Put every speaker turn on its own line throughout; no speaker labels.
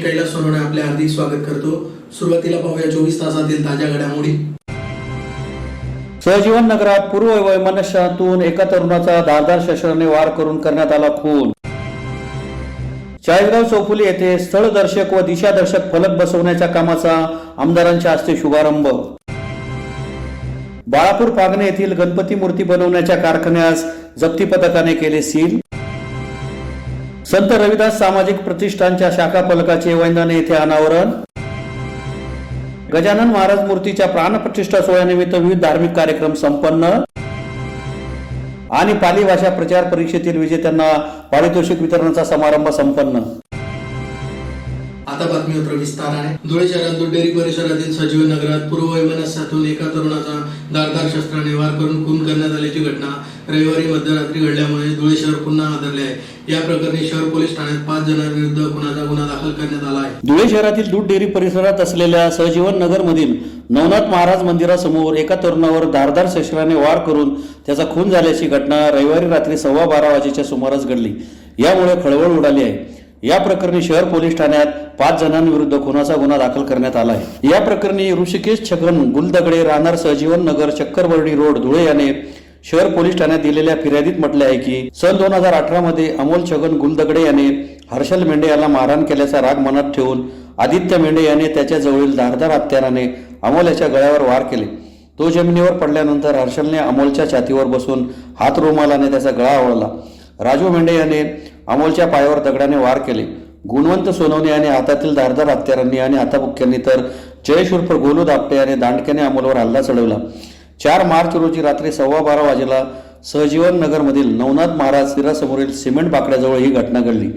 कैलास सोनवणे आपले हार्दिक स्वागत करतो। सुरुवातीला पाहूया 24 तासातील ताज्या घडामोडी।
सहजीवन नगरात पूर्व वैमनस्यातून एका तरुणाचा धारदार शस्त्राने वार करून करण्यात आला खून। चाळीसगाव चौफुली येथे स्थळदर्शक व दिशादर्शक फलक बसवण्याच्या कामाचा आमदारांच्या हस्ते शुभारंभ। बाळापूर पागणे येथील गणपती मूर्ती बनवण्याच्या कारखान्यास जप्ती पथकाने केले सील। संत रविदास सामाजिक प्रतिष्ठानच्या शाखा फलकाचे वैंदाणे येथे अनावरण। गजानन महाराज मूर्तीच्या प्राणप्रतिष्ठा सोहळ्यानिमित्त विविध धार्मिक कार्यक्रम संपन्न आणि पाली भाषा प्रचार परीक्षेतील विजेत्यांना पारितोषिक वितरणाचा समारंभ संपन्न।
आता बातमीपत्र विस्ताराने। धुळे शहरात दूध डेअरी परिसरातील सजीवन नगरात पूर्व वैमनस्यातून एका तरुणाचा धारदार शस्त्राने वार करून खून करण्यात आल्याची घटना रविवारी मध्यरात्री घडल्यामुळे धुळे शहर पुन्हा हादरले आहे। या प्रकरणी शहर पोलीस ठाण्यात 5 जणांविरुद्ध खुनाचा गुन्हा दाखल करण्यात आला आहे।
धुळे शहरातील दूध डेअरी परिसरात असलेल्या सहजीवन नगर मधील नवनाथ महाराज मंदिरासमोर एका तरुणावर धारदार शस्त्राने वार करून त्याचा खून झाल्याची घटना रविवारी रात्री 12:15 वाजेच्या सुमारास घडली। यामुळे खळबळ उडाली आहे। या प्रकरणी शहर पोलीस ठाण्यात 5 जणांविरुद्ध खुनाचा गुन्हा दाखल करण्यात आला आहे। या प्रकरणी ऋषिकेश छगन गुलदगडे राहणार सहजीवन नगर चक्करबर्डी रोड धुळे याने शहर पोलीस ठाण्यात दिलेल्या फिर्यादीत म्हटले आहे की सन 2018 मध्ये अमोल छगन गुलदगडे याने हर्षल मेंढे याला मारहाण केल्याचा राग मनात ठेवून आदित्य मेंढे याने त्याच्या जवळील धारदार हत्याराने अमोल याच्या गळ्यावर वार केले। तो जमिनीवर पडल्यानंतर हर्षलने अमोलच्या छातीवर बसून हात रुमालाने त्याचा गळा आवळला। राजू मेंढे याने अमोलच्या पायावर दगडाने वार केले। गुणवंत सोनवणे याने हातातील धारदार हत्यारांनी आणि हाताबुक्क्यांनी तर जयेश उर्फ गोलू दापटे याने दांडक्याने अमोलवर हल्ला चढवला। 4 मार्च रोजी रात्री 12:15 वाजेला सहजीवन नगर मधील नवनाथ महाराज तीरासमोरील सिमेंट बाकड्याजवळ ही घटना घडली।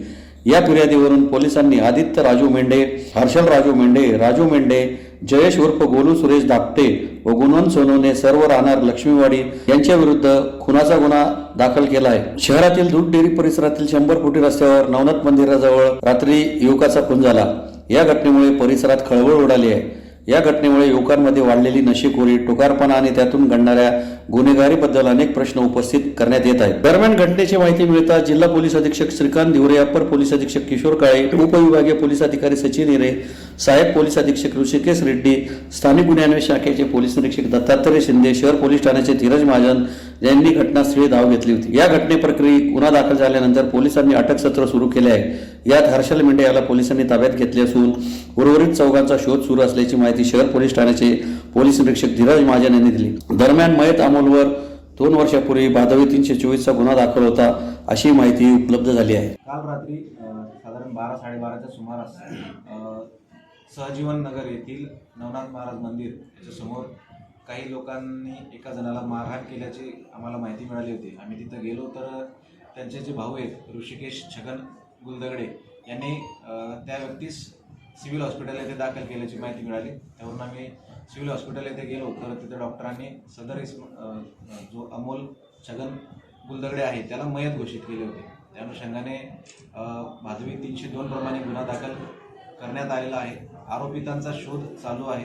या फिर्यादीवरून पोलिसांनी आदित्य राजू मेंढे, हर्षल राजू मेंढे, जयेश उर्फ गोलू सुरेश दापटे व गुणवंत सोनवणे सर्व राहणार लक्ष्मीवाडी यांच्या विरुद्ध खुनाचा गुन्हा दाखल केला आहे। शहरातील दूध डेअरी परिसरातील 100 फुटी रस्त्यावर नवनाथ मंदिराजवळ रात्री युवकाचा खून झाला। या घटनेमुळे परिसरात खळबळ उडाली आहे। या घटनेमुळे युवकांमध्ये वाढलेली नशेखोरी, टोकारपणा आणि त्यातून घडणाऱ्या गुन्हेगारीबद्दल अनेक प्रश्न उपस्थित करण्यात येत आहेत। दरम्यान घटनेची माहिती मिळताच जिल्हा पोलीस अधीक्षक श्रीकांत धिवरे, अप्पर पोलीस अधीक्षक किशोर काळे, उपविभागीय पोलीस अधिकारी सचिन हिरे, सहाय्यक पोलीस अधीक्षक ऋषिकेश रेड्डी, स्थानिक गुन्हे अन्वेषण शाखेचे पोलीस निरीक्षक दत्तात्रय शिंदे, शहर पोलीस ठाण्याचे धीरज महाजन यांनी घटनास्थळी धाव घेतली होती। या घटनेप्रकरणी गुन्हा दाखल झाल्यानंतर पोलिसांनी अटक सत्र सुरू केले आहे। यात हर्षल मेंढे याला पोलिसांनी ताब्यात घेतले असून उर्वरित चौघांचा शोध सुरू असल्याची माहिती शहर पोलीस ठाण्याचे पोलीस निरीक्षक धीरज महाजन यांनी दिली। दरम्यान मयत अमोलवर 2 वर्षापूर्वी भादवी 324 चा गुन्हा दाखल होता अशी माहिती उपलब्ध झाली आहे।
काल रात्री साधारण 12-12:30च्या सुमारास सहजीवन नगर येथील नवनाथ महाराज मंदिर याच्या समोर काही लोकांनी एका जणाला मारहाण केल्याची आम्हाला माहिती मिळाली होती। आम्ही तिथं गेलो तर त्यांचे जे भाऊ आहेत ऋषिकेश छगन गुलदगडे यांनी त्या व्यक्तीस सिव्हिल हॉस्पिटल येथे दाखल केल्याची माहिती मिळाली। त्यावरून आम्ही सिव्हिल हॉस्पिटल येथे गेलो तर तिथे डॉक्टरांनी सदर जो अमोल छगन गुलदगडे आहे त्याला मयत घोषित केले होते। त्या अनुषंगाने भादवी 302 प्रमाणे गुन्हा दाखल करण्यात आलेला आहे। आरोपितांचा शोध चालू आहे।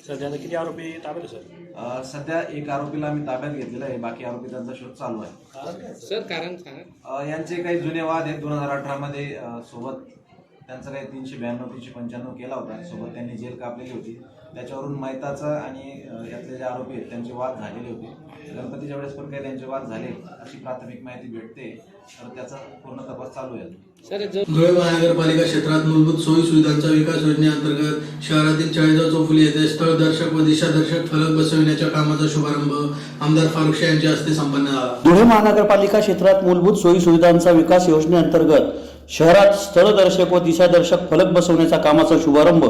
सध्या किती आरोपी ताब्यात सर?
सध्या एक आरोपीला आम्ही ताब्यात घेतलेला आहे, बाकी आरोपितांचा शोध चालू आहे।
सर कारण सांगा।
यांचे काही जुने वाद आहेत। 2018 मध्ये सोबत त्यांचा काही 392-395 केला होता। सोबत त्यांनी जेल कापलेली होती। त्याच्यावरून मैताचा आणि यातले जे आरोपी आहेत त्यांचे वाद झालेले होते। गणपतीच्या वेळेस पण काही त्यांचे वाद झाले अशी प्राथमिक माहिती भेटते, तर त्याचा पूर्ण तपास चालू आहे।
धुळे महानगरपालिका क्षेत्रात मूलभूत सोयी सुविधांचा विकास योजनेअंतर्गत शहरातील चाळीसगाव चौफुली येथे स्थळदर्शक व दिशादर्शक फलक बसविण्याच्या कामाचा शुभारंभ आमदार फारुख शाह यांच्या हस्ते संपन्न झाला।
धुळे महानगरपालिका क्षेत्रात मूलभूत सोयी सुविधांचा विकास योजनेअंतर्गत शहरात स्थळदर्शक व दिशादर्शक फलक बसवण्याच्या कामाचा शुभारंभ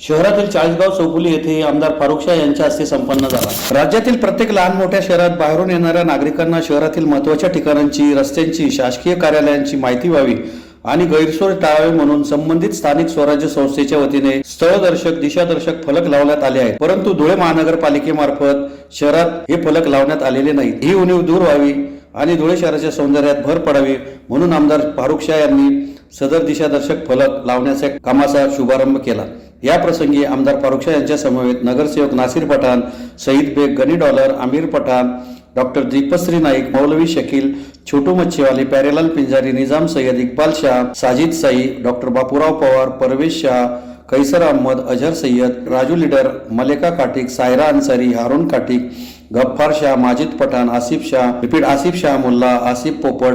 शहरातील चाळीसगाव चौफुली येथे आमदार फारुख शाह यांच्या हस्ते संपन्न झाला। राज्यातील प्रत्येक लहान मोठ्या शहरात बाहेरून येणाऱ्या नागरिकांना शहरातील महत्त्वाच्या ठिकाणांची, रस्त्यांची, शासकीय कार्यालयांची माहिती व्हावी आणि गैरसोय टाळावी म्हणून संबंधित स्थानिक स्वराज्य संस्थेच्या वतीने स्थळदर्शक, दिशादर्शक फलक लावण्यात आले आहेत। परंतु धुळे महानगरपालिकेमार्फत शहरात हे फलक लावण्यात आलेले नाहीत। ही उणीव दूर व्हावी आणि धुळे शहराच्या सौंदर्यात भर पडावी म्हणून आमदार फारुख शाह यांनी सदर दिशादर्शक फलक लावण्याच्या कामाचा शुभारंभ केला। या प्रसंगी आमदार फारुख शाह यांच्या समवेत नगरसेवक नासिर पठाण, सईद बेग, गनी डॉलर, आमिर पठाण, डॉक्टर दीपश्री नाईक, मौलवी शकील, छोटू मच्छीवाले, प्यारेलाल पिंजारी, निजाम सय्यद, इक्बाल शाह, साजिद साई, डॉक्टर बापूराव पवार, परवेश शाह, कैसर अहमद, अजहर सय्यद, राजू लीडर, मलेका काटिक, सायरा अन्सारी, हारून काटिक, गफ्फार शाह, माजिद पठाण, आसिफ शाह, रिपीट आसिफ शाह मुल्ला, आसिफ पोपट,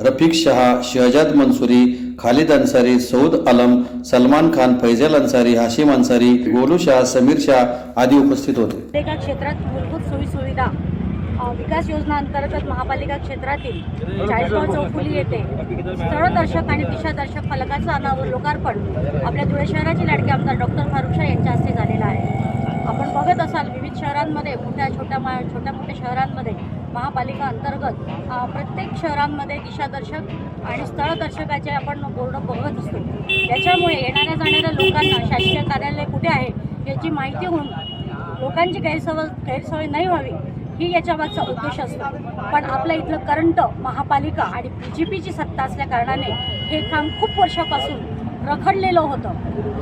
रफिक शाह, शहजाद मंसूरी, खालिद अन्सारी, सऊद आलम, सलमान खान, फैजल अन्सारी, हाशिम अन्सारी, गोलू शाह, समीर शाह आदी उपस्थित होते.
महापालिका क्षेत्रात मूलभूत सोयीसुविधा विकास योजना अंतर्गत महापालिका क्षेत्रातील चाळीसगाव चौफुली येथे स्थळदर्शक आणि दिशादर्शक फलकाचं लोकार्पण आपल्या धुळे शहराचे लाडके आमदार डॉक्टर फारुख शाह यांच्या हस्ते झालेलं आहे. आपण बघत असाल विविध शहरांमध्ये छोट्या मोठ्या शहरांमध्ये महापालिका अंतर्गत प्रत्येक शहरांमध्ये दिशादर्शक आणि स्थळदर्शकाचे आपण बोर्ड बघत असतो. याच्यामुळे येणाऱ्या जाणाऱ्या लोकांना शासकीय कार्यालय कुठे आहे याची माहिती होऊन लोकांची गैरसोय नाही व्हावी ही याच्या मागचा उद्देश असतो. पण आपल्या इथलं करंट महापालिका आणि BJPची सत्ता असल्या कारणाने हे काम खूप वर्षापासून रखडलेलं होतं.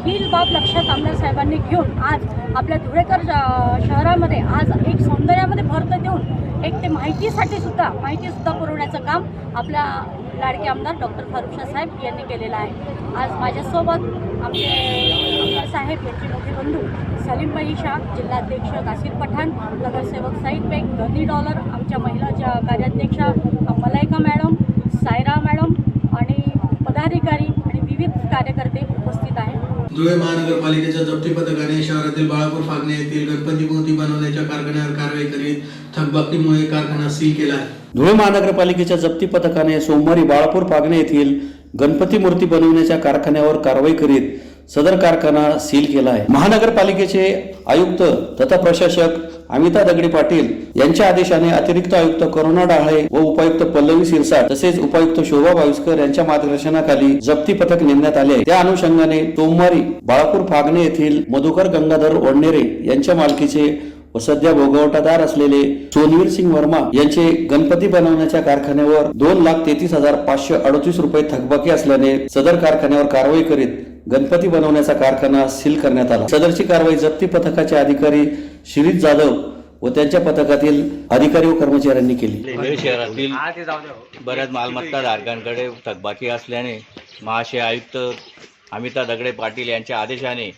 ही बाब लक्षात आमदार साहेबांनी घेऊन आज आपल्या धुळेकर शहरामध्ये आज एक सौंदर्यामध्ये भर देऊन एक ते माहितीसाठी सुद्धा पुरवण्याचं काम आपल्या लाडके आमदार डॉक्टर फारुख शाह साहेब यांनी केलेलं आहे. आज माझ्यासोबत आमचे आमदार साहेब यांचे मोठे बंधू सलीमभाई शाह, जिल्हाध्यक्ष नासिर पठाण, नगरसेवक साईद बेग, गनी डॉलर, आमच्या महिला कार्याध्यक्षा मलायका मॅडम, सायरा मॅडम आणि पदाधिकारी आणि विविध कार्यकर्ते उपस्थित आहेत.
धुळे महानगरपालिकेच्या जप्ती पथकाने शहरातील बाळापूर फागणे येथील गणपती मूर्ती बनवण्याच्या कारखान्यावर कारवाई करीत थकबाकीमुळे कारखाना सील केला आहे.
धुळे महानगरपालिकेच्या जप्ती पथकाने सोमवारी बाळापूर फागणे येथील गणपती मूर्ती बनवण्याच्या कारखान्यावर कारवाई करीत सदर कारखाना सील केला आहे. महानगरपालिकेचे आयुक्त तथा प्रशासक अमिता दगडी पाटील यांच्या आदेशाने अतिरिक्त आयुक्त करुणा डाळे व उपायुक्त पल्लवी सिरसाट तसेच उपायुक्त शोभा बाविस्कर यांच्या मार्गदर्शनाखाली जप्ती पथक नेमण्यात आले आहे. त्या अनुषंगाने सोमवारी बाळापूर फागणे येथील मधुकर गंगाधर वडनेरे यांच्या मालकीचे व सध्या भोगवटादार असलेले सोनवीर सिंग वर्मा यांचे गणपती बनवण्याच्या कारखान्यावर 2,33,538 रुपये थकबाकी असल्याने सदर कारखान्यावर कारवाई करीत गणपती बनवण्याचा कारखाना सील करण्यात आला. सदरची कारवाई जप्ती पथकाचे अधिकारी शिरीष जाधव व त्यांच्या पथकातील अधिकारी व कर्मचाऱ्यांनी केली.
धुळे शहरातील बऱ्याच मालमत्ता धारकांकडे थकबाकी असल्याने महाशय आयुक्त अमिता दगडे पाटील यांच्या आदेशाने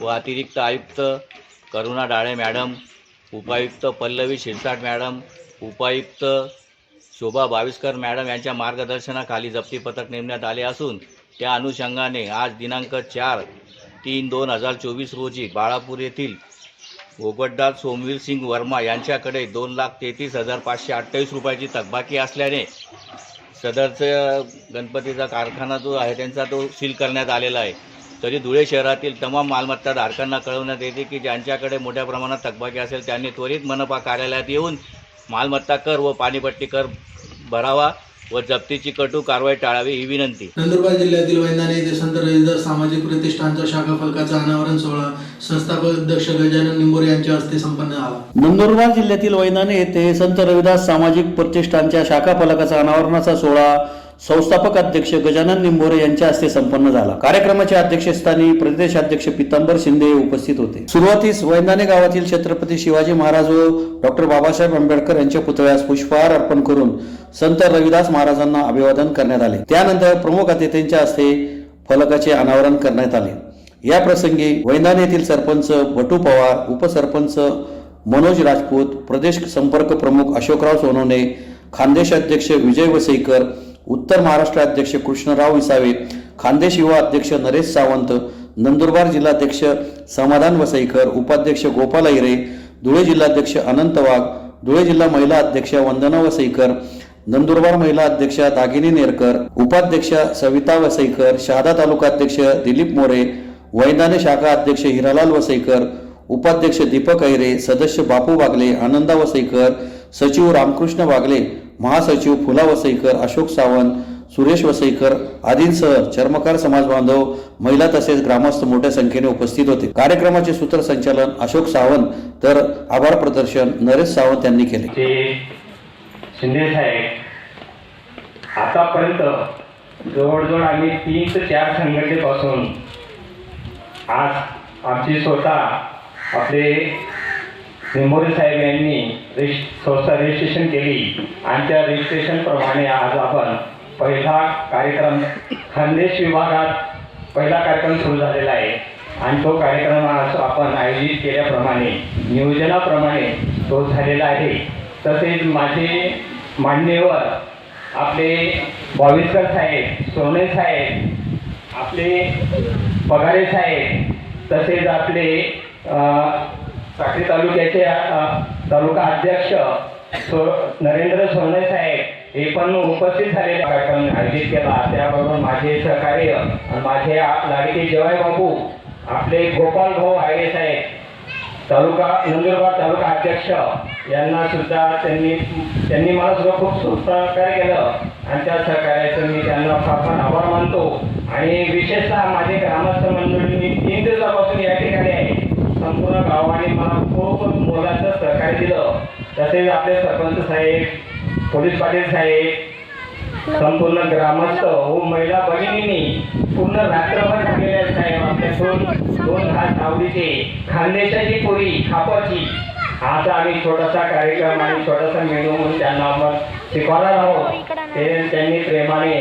व अतिरिक्त आयुक्त करुणा डाळे मॅडम, उपायुक्त पल्लवी शिरसाट मॅडम, उपायुक्त शोभा बाविस्कर मॅडम यांच्या मार्गदर्शनाखाली जप्ती पथक नेमण्यात आले असून त्या अनुषंगाने आज दिनांक 4/3/2024 रोजी बाळापूर येथील भोगवटदार सोमवीर सिंग वर्मा यांच्याकडे 2,33,528 रुपयाची थकबाकी असल्याने सदरचा गणपतीचा कारखाना जो आहे त्यांचा तो सील करण्यात आलेला आहे. तरी धुळे शहरातील तमाम मालमत्ता धारकांना कळवण्यात येते की ज्यांच्याकडे मोठ्या प्रमाणात थकबाकी असेल त्यांनी त्वरित मनपा कार्यालयात येऊन मालमत्ता कर व पाणीपट्टी कर भरावा व जप्तीची कटू कारवाई टाळावी ही विनंती.
नंदुरबार जिल्ह्यातील वैंदाणे येथे संत रविदास सामाजिक प्रतिष्ठानचा शाखा फलकाचा अनावरण सोहळा संस्थापक अध्यक्ष गजानन निंबोरे यांच्या हस्ते संपन्न झाला.
नंदुरबार जिल्ह्यातील वैंदाणे येथे संत रविदास सामाजिक प्रतिष्ठानच्या शाखा फलकाचा अनावरणाचा सोहळा संस्थापक अध्यक्ष गजानन निंबोरे यांच्या हस्ते संपन्न झाला. कार्यक्रमाच्या अध्यक्षस्थानी प्रदेशाध्यक्ष पितांबर शिंदे उपस्थित होते. सुरुवातीस वैंदाणे गावातील छत्रपती शिवाजी महाराज व डॉक्टर बाबासाहेब आंबेडकर यांच्या पुतळ्यास पुष्पहार अर्पण करून संत रविदास महाराजांना अभिवादन करण्यात आले. त्यानंतर प्रमुख अतिथींच्या हस्ते फलकाचे अनावरण करण्यात आले. या प्रसंगी वैंदाणे येथील सरपंच भटू पवार, उपसरपंच मनोज राजपूत, प्रदेश संपर्क प्रमुख अशोकराव सोनवणे, खानदेश अध्यक्ष विजय वसईकर, उत्तर महाराष्ट्र अध्यक्ष कृष्णराव विसावे, खानदेश युवा अध्यक्ष नरेश सावंत, नंदुरबार जिल्हाध्यक्ष समाधान वसईकर, उपाध्यक्ष गोपाल ऐरे, धुळे जिल्हाध्यक्ष अनंत वाघ, धुळे जिल्हा महिला अध्यक्ष वंदना वसईकर, नंदुरबार महिला अध्यक्ष दागिनी नेरकर, उपाध्यक्ष सविता वसईकर, शहादा तालुका अध्यक्ष दिलीप मोरे, वैंदाणे शाखा अध्यक्ष हिरालाल वसईकर, उपाध्यक्ष दीपक ऐरे, सदस्य बापू बागले, आनंदा वसईकर, सचिव रामकृष्ण बागले, महासचिव फुला वसईकर, अशोक सावंत, सुरेश वसईकर आदींसह चर्मकार समाज बांधव, महिला तसेच ग्रामस्थ मोठ्या संख्येने उपस्थित होते. कार्यक्रमाचे सूत्रसंचालन अशोक सावंत तर आभार प्रदर्शन नरेश सावंत यांनी केले.
शिंदे साहेब आतापर्यंत जवळजवळ आम्ही 3 ते 4 संघटनेपासून आज आमची स्वतः आपले निंबोरे साहेब यांनी संस्था रजिस्ट्रेशन केली आणि त्या रजिस्ट्रेशनप्रमाणे आज आपण पहिला कार्यक्रम खानदेश विभागात पहिला कार्यक्रम सुरू झालेला आहे आणि तो कार्यक्रम आज आपण आयोजित केल्याप्रमाणे नियोजनाप्रमाणे तो झालेला आहे. तसेच माझे मान्यवर आपले भाविस्कर साहेब, सोने साहेब, आपले पगारे साहेब, तसेच आपले साक्री तालुक्याचे तालुका अध्यक्ष नरेंद्र सोने साहेब हे पण उपस्थित झालेले कार्यक्रम आयोजित केला. त्याबरोबर माझे सहकार्य आणि माझे लाडके जेवाय बाबू आपले गोपाल भाऊ आये साहेब तालुका नंदुरबार तालुका अध्यक्ष यांना सुद्धा त्यांनी मला सुद्धा खूप सहकार्य केलं आणि त्या सहकार्याचं मी त्यांना फार आभार मानतो. आणि विशेषतः माझे ग्रामस्थ मंडळी 3 दिवसापासून या ठिकाणी आहे. संपूर्ण गावाने मला खूप मोलाचं सहकार्य दिलं. तसेच आपले सरपंच साहेब, पोलीस पाटील साहेब, संपूर्ण ग्रामस्थ व महिला भगिनींनी पूर्ण रात्रभर झालेल्या साहेब आपल्या दोन हात आवडीचे खानदेशाची पोळी खापाची आता आम्ही छोटासा कार्यक्रम आणि छोटासा मेनू म्हणून त्यांना आपण शिकवणार आहोत. त्यांनी प्रेमाने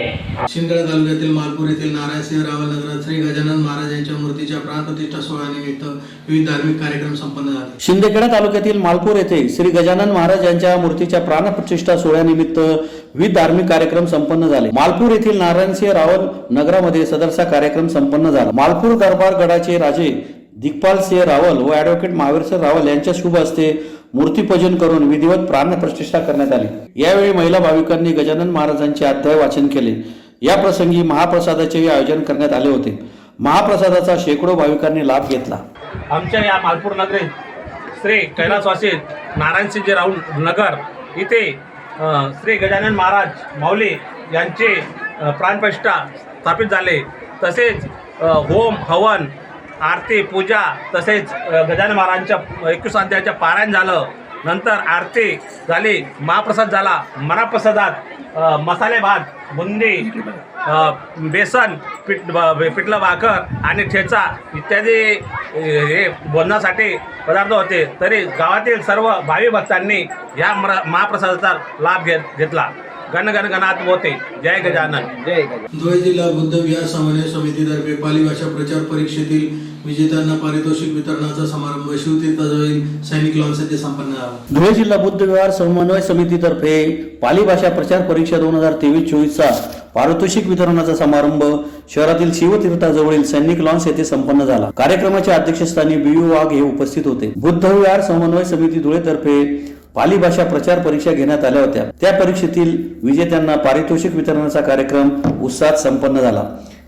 शिंदखेडा तालुक्यातील मालपूर येथील नारायणसिंह रावल नगरात श्री गजानन महाराज यांच्या मूर्तीच्या प्राणप्रतिष्ठा सोहळ्यानिमित्त विविध धार्मिक कार्यक्रम संपन्न झाले.
शिंदखेडा तालुक्यातील मालपूर येथे श्री गजानन महाराज यांच्या मूर्तीच्या प्राणप्रतिष्ठा सोहळ्यानिमित्त विविध धार्मिक कार्यक्रम संपन्न झाले. मालपूर येथील नारायणसिंह रावल नगरामध्ये सदरचा कार्यक्रम संपन्न झाला. मालपूर दरबार गडाचे राजे दिग्पाल सिंह रावल व ॲडव्होकेट महावीर रावल यांच्या शुभ हस्ते मूर्तीपूजन करून विधिवत प्राणप्रतिष्ठा करण्यात आली. यावेळी महिला भाविकांनी गजानन महाराजांचे अध्याय वाचन केले. या प्रसंगी महाप्रसादाचे आयोजन करण्यात आले होते. महाप्रसादाचा शेकडो भाविकांनी लाभ घेतला.
आमच्या या मालपूर नगरीत श्री कैलासवासी नारायणसिंह राऊळ नगर इथे श्री गजानन महाराज माऊली यांचे प्राणप्रतिष्ठा स्थापित झाले. तसेच होम हवन आरती पूजा तसेच गजानन महाराजांच्या 21 अध्यायाच्या पारायण झालं. नंतर आरती झाली, महाप्रसाद झाला. महाप्रसादात मसाले भात, बुंदी, बेसन, पिठलं भाकर आणि ठेचा इत्यादी हे भोजनासाठी पदार्थ होते. तरी गावातील सर्व भावी भक्तांनी या महाप्रसादाचा लाभ घेतला. गण गण गणात होते. जय गजानन. जय गजानन.
धुळे जिल्हा बुद्ध विहार समन्वय समितीतर्फे पाली भाषा प्रचार परीक्षेतील विजेत्यांना पारितोषिक वितरणाचा समारंभ शिवतीर्थजवळील सैनिक लॉन्स येथे संपन्न झाला.
धुळे जिल्हा बुद्ध विहार समन्वय समितीतर्फे पाली भाषा प्रचार परीक्षा 2023-24चा पारितोषिक वितरणाचा समारंभ शहरातील शिवतीर्थाजवळील सैनिक लॉन्स येथे संपन्न झाला. कार्यक्रमाच्या अध्यक्षस्थानी BU वाघ हे उपस्थित होते. बुद्ध विहार समन्वय समिती धुळेतर्फे पाली भाषा प्रचार परीक्षा घेण्यात आल्या होत्या. त्या परीक्षेतील विजेत्यांना पारितोषिक वितरणाचा कार्यक्रम उत्साहात संपन्न झाला.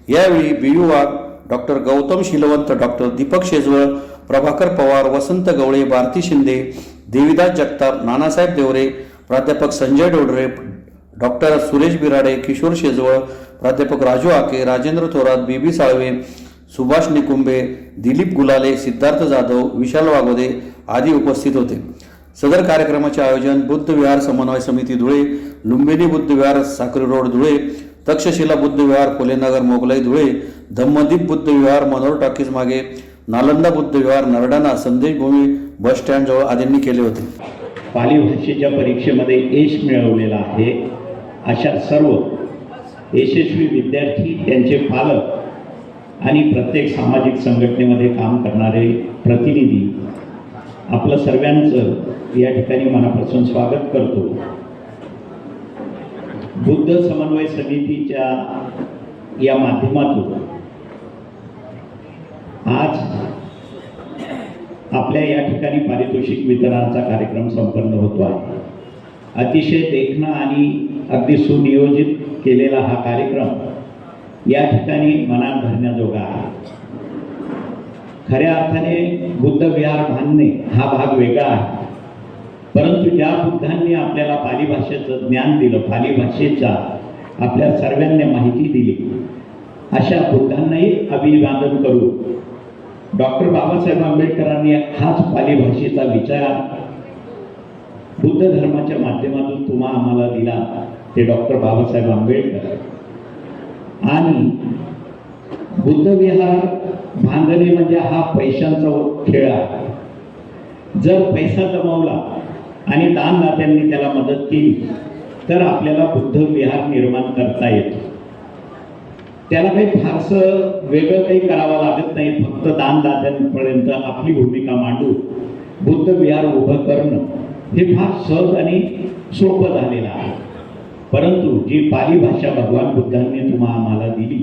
यावेळी BU वाघ, डॉक्टर गौतम शीलवंत, डॉक्टर दीपक शेजवळ, प्रभाकर पवार, वसंत गवळे, भारती शिंदे, देविदास जगताप, नानासाहेब देवरे, प्राध्यापक संजय डोडरे, डॉक्टर सुरेश बिराडे, किशोर शेजवळ, प्राध्यापक राजू आके, राजेंद्र थोरात, BB साळवे, सुभाष निकुंबे, दिलीप गुलाले, सिद्धार्थ जाधव, विशाल वागोदे आदी उपस्थित होते. सदर कार्यक्रमाचे आयोजन बुद्ध विहार समन्वय समिती धुळे, लुंबिनी बुद्ध विहार साक्री रोड धुळे, तक्षशिला बुद्ध विहार फुलेनगर मोगलाई धुळे, धम्मदीप बुद्ध विहार मनोहर टॉकीज मागे, नालंदा बुद्ध विहार नरडाणा संदेश भूमी बस स्टँड जवळ आदींनी केले होते.
पाली भाषेच्या परीक्षेमध्ये यश मिळवलेला आहे अशा सर्व यशस्वी विद्यार्थी, त्यांचे पालक आणि प्रत्येक सामाजिक संघटनेमध्ये काम करणारे प्रतिनिधी आपलं सर्वांचं या ठिकाणी मनापासून स्वागत करतो. बुद्ध समन्वय समितीच्या या माध्यमातून आज आपल्या या ठिकाणी पारितोषिक वितरणाचा कार्यक्रम संपन्न होतो आहे. अतिशय देखणा आणि अगदी सुनियोजित केलेला हा कार्यक्रम या ठिकाणी मनात धरण्याजोगा आहे. खऱ्या अर्थाने बुद्ध विहार बांधणे हा भाग वेगळा आहे, परंतु ज्या बुद्धांनी आपल्याला पाली भाषेचं ज्ञान दिलं, पाली भाषेचा आपल्या सर्वांना माहिती दिली, अशा बुद्धांनाही अभिवादन करू. डॉक्टर बाबासाहेब आंबेडकरांनी हाच पाली भाषेचा विचार बुद्ध धर्माच्या माध्यमातून तुम्हा आम्हाला दिला, ते डॉक्टर बाबासाहेब आंबेडकर. आणि बुद्ध विहार बांधणे म्हणजे हा पैशांचा खेळ आहे. जर पैसा जमवला आणि दानदात्यांनी त्याला मदत केली तर आपल्याला बुद्ध विहार निर्माण करता येतं. त्याला काही फारसं वेगळं काही करावं लागत नाही. फक्त दानदात्यांपर्यंत आपली भूमिका मांडून बुद्ध विहार उभं करणं हे फार सहज आणि सोपं झालेलं आहे. परंतु जी पाली भाषा भगवान बुद्धांनी आम्हाला दिली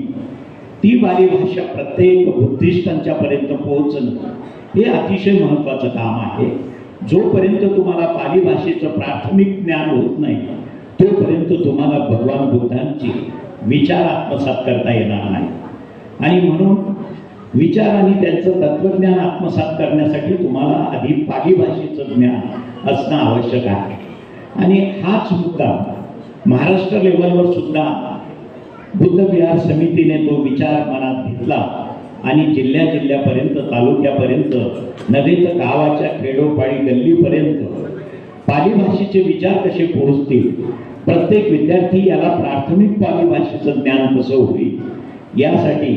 ती पाली भाषा प्रत्येक बुद्धिस्टांच्या पर्यंत पोहोचणं हे अतिशय महत्त्वाचं काम आहे. जोपर्यंत तुम्हाला पाली भाषेचं प्राथमिक ज्ञान होत नाही तोपर्यंत तुम्हाला भगवान बुद्धांचे विचार आत्मसात करता येणार नाही. आणि म्हणून विचार आणि त्यांचं तत्वज्ञान आत्मसात करण्यासाठी तुम्हाला आधी पाली भाषेचं ज्ञान असणं आवश्यक आहे. आणि हाच मुद्दा महाराष्ट्र लेवलवर सुद्धा बुद्ध विहार समितीने तो विचार मनात घेतला आणि जिल्ह्यापर्यंत तालुक्यापर्यंत नव्हे तर गावाच्या खेडोपाडी गल्लीपर्यंत पाली भाषेचे विचार कसे पोहोचतील, प्रत्येक विद्यार्थी याला प्राथमिक पाली भाषेचं ज्ञान कसं होईल यासाठी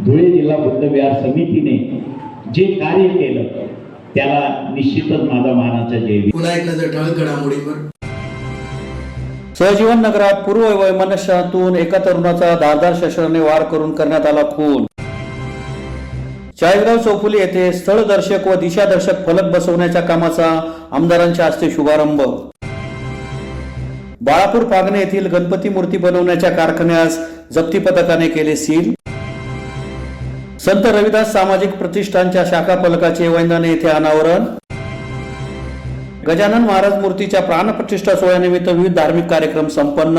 धुळे जिल्हा बुद्ध विहार समितीने जे कार्य केलं त्याला निश्चितच माझा मानाचा जय.
पुन्हा एक नजर ठळक घडामोडींवर.
सहजीवन नगरात पूर्व वैमनस्यातून एका तरुणाचा धारदार शस्त्राने वार करून करण्यात आला खून. चाळीसगाव चौफुली येथे स्थळदर्शक व दिशादर्शक फलक बसवण्याच्या कामाचा आमदारांच्या हस्ते शुभारंभ. बाळापूर पागणे येथील गणपती मूर्ती बनवण्याच्या कारखान्यास जप्ती पथकाने केले सील. संत रविदास सामाजिक प्रतिष्ठानच्या शाखा फलकाचे वैंदाणे येथे अनावरण. गजानन महाराज मूर्तीच्या प्राणप्रतिष्ठा सोहळ्यानिमित्त विविध धार्मिक कार्यक्रम संपन्न.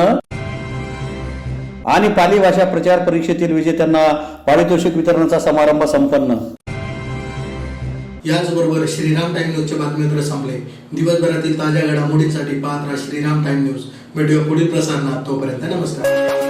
आणि पाली भाषा प्रचार परीक्षेतील विजेत्यांना पारितोषिक वितरणाचा समारंभ संपन्न.
याचबरोबर श्रीराम टाइम न्यूजचे बातमीपत्र संपले. दिवसभरातील ताज्या घडामोडींसाठी पाहत राहा श्रीराम टाइम न्यूज. भेटूया पुढील प्रसारणात. तोपर्यंत नमस्कार.